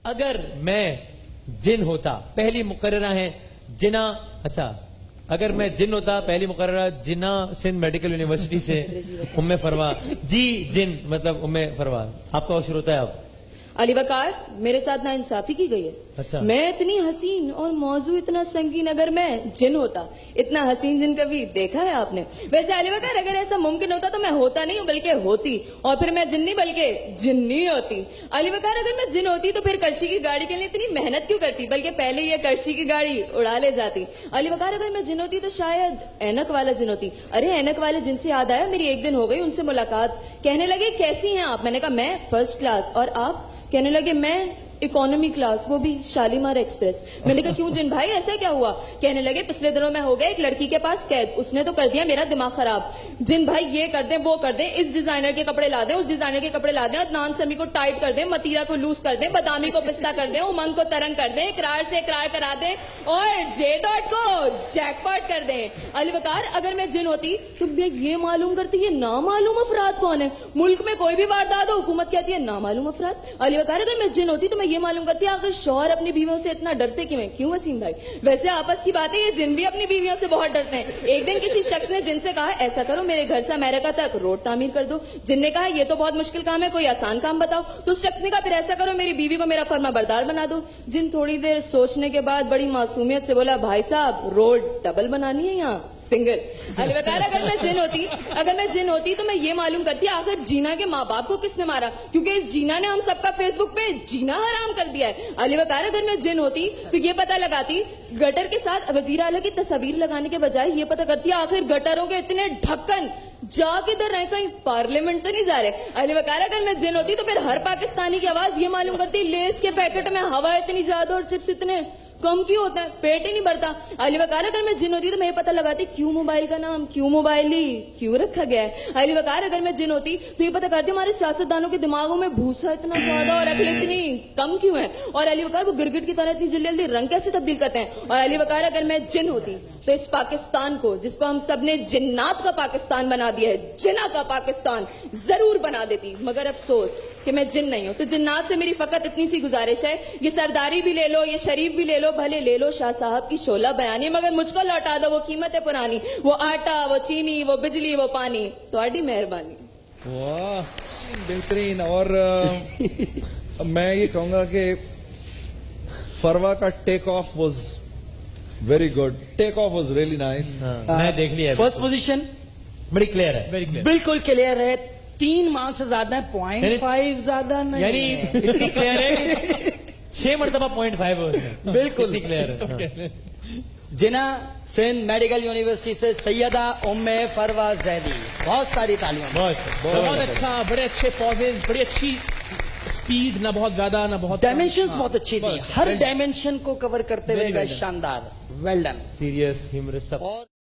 अगर मैं जिन होता, पहली मुकर्ररा है जिना, अच्छा अगर मैं जिन होता पहली मुकर्ररा जिना सिंध मेडिकल यूनिवर्सिटी से उम्मे फरवा जी जिन मतलब उम्मे फरवा। आपका वक्त शुरू होता है अब। अली वकार, मेरे साथ ना इंसाफी की गई है। अच्छा। मैं इतनी हसीन और मौजू इतना संगीन, अगर मैं जिन होता, इतना हसीन जिन कभी देखा है आपने? वैसे अली वकार, अगर ऐसा मुमकिन होता तो मैं होता नहीं हूँ बल्कि होती, और फिर मैं जिन नहीं बल्कि जिन्नी होती। अली वकार, अगर मैं जिन होती तो फिर करशी की गाड़ी के लिए इतनी मेहनत क्यों करती, बल्कि पहले ये करशी की गाड़ी उड़ा ले जाती। अली वकार, अगर मैं जिन होती तो शायद ऐनक वाला जिन होती। अरे ऐनक वाले जिन से याद आया, मेरी एक दिन हो गई उनसे मुलाकात। कहने लगे कैसी हैं आप? मैंने कहा मैं फर्स्ट क्लास। और आप? कहने लगे मैं इकोनॉमी क्लास, वो भी शालीमार एक्सप्रेस। मैंने कहा क्यों जिन भाई, ऐसा क्या हुआ? कहने लगे पिछले दिनों में हो गया एक लड़की के पास कैद, उसने तो कर दिया मेरा दिमाग खराब। जिन भाई ये कर दें वो कर दें, इस डिजाइनर के कपड़े ला दें, उस डिजाइनर के कपड़े ला दें, अदनान समी को टाइट कर दें, मतीरा को लूज कर दें, बदामी को पिस्ता कर दें, उमंग को तरंग कर दें, इकरार से इकरार करा दें और जे डॉट को जैकपॉट कर दें। अली वकार, अगर मैं जिन होती तो मैं ये मालूम करती ये नामालूम अफराद कौन है। मुल्क में कोई भी वारदात हो हुकूमत कहती है नामालूम अफराद। अली वकार, अगर मैं जिन होती तो मैं ये मालूम करती आखिर शौहर अपनी बीवियों से इतना डरते क्यों हैं? क्यों वसीम भाई? वैसे आपस की बात है, ये जिन भी अपनी बीवियों से बहुत डरते हैं। एक दिन किसी शख्स ने जिन से कहा ऐसा करो मेरे घर से अमेरिका तक रोड तामीर कर दो। जिन ने कहा ये तो बहुत मुश्किल काम है, कोई आसान काम बताओ। तो उस शख्स ने कहा फिर ऐसा करो मेरी बीवी को मेरा फर्मा बरदार बना दो। जिन थोड़ी देर सोचने के बाद बड़ी मासूमियत से बोला भाई साहब रोड डबल बनानी है यहाँ सिंगल। अली वकार, अगर मैं जिन होती तो मैं ये मालूम करती आखिर जीना के माँ बाप को किसने मारा, क्योंकि इस जीना ने हम सबका फेसबुक पे जीना हराम कर दिया है। अली वकार, अगर मैं जिन होती तो ये पता लगाती गटर के साथ वजीर आला की तस्वीर लगाने के बजाय ये पता करती आखिर गटरों के इतने ढक्कन जा किधर रहे, कहीं पार्लियामेंट तो नहीं जा रहे। अली वकार, अगर मैं जिन होती तो फिर हर पाकिस्तानी की आवाज ये मालूम करती लेस के पैकेट में हवा इतनी ज्यादा और चिप्स इतने कम क्यों होता है, पेट ही नहीं भरता। अली वकार, अगर मैं जिन होती तो मैं ये पता लगाती क्यों मोबाइल का नाम क्यों मोबाइल ही क्यों रखा गया है। अली वकार, अगर मैं जिन होती तो ये पता करती हमारे सियासतदानों के दिमागों में भूसा इतना ज्यादा और अकल इतनी कम क्यों है। और अली वकार, वो गिरगिट की तरह इतनी जल्दी जल्दी रंग कैसे तब्दील करते हैं। और अली वकार, अगर मैं जिन होती तो इस पाकिस्तान को जिसको हम सब ने जिन्नात का पाकिस्तान बना दिया है, जिना का पाकिस्तान जरूर बना देती। मगर अफसोस कि मैं जिन नहीं हूं। तो जिन्नात से मेरी फकत इतनी सी गुजारिश है, ये सरदारी भी ले लो, ये शरीफ भी ले लो, भले ले लो शाह साहब की शोला बयानी, मगर मुझको लौटा दो वो कीमतें पुरानी, वो आटा, वो चीनी, वो बिजली, वो पानी। तो मेहरबानी। वाह बेहतरीन। और मैं ये कहूंगा कि फरवा का take off was very good, take off was really nice. मैं देख लिया। फर्स्ट पोजीशन बड़ी क्लियर है, वेरी क्लियर, बिल्कुल क्लियर है। 3 मार्क्स से ज्यादा है, 0.5 ज्यादा नहीं, यानी इतनी क्लियर है 6 मरतबा 0.5 है, बिल्कुल क्लियर है। जिना सिंध मेडिकल यूनिवर्सिटी से सैयदा उम्मे फरवा जैदी, बहुत सारी तालियां। बहुत अच्छा, बड़े अच्छे पॉजेज, बड़ी अच्छी स्पीड, ना बहुत ज्यादा ना बहुत डायमेंशंस बहुत अच्छी थी, हर डायमेंशन को कवर करते हुए शानदार, वेल डन, सीरियस ह्यूमरस सब।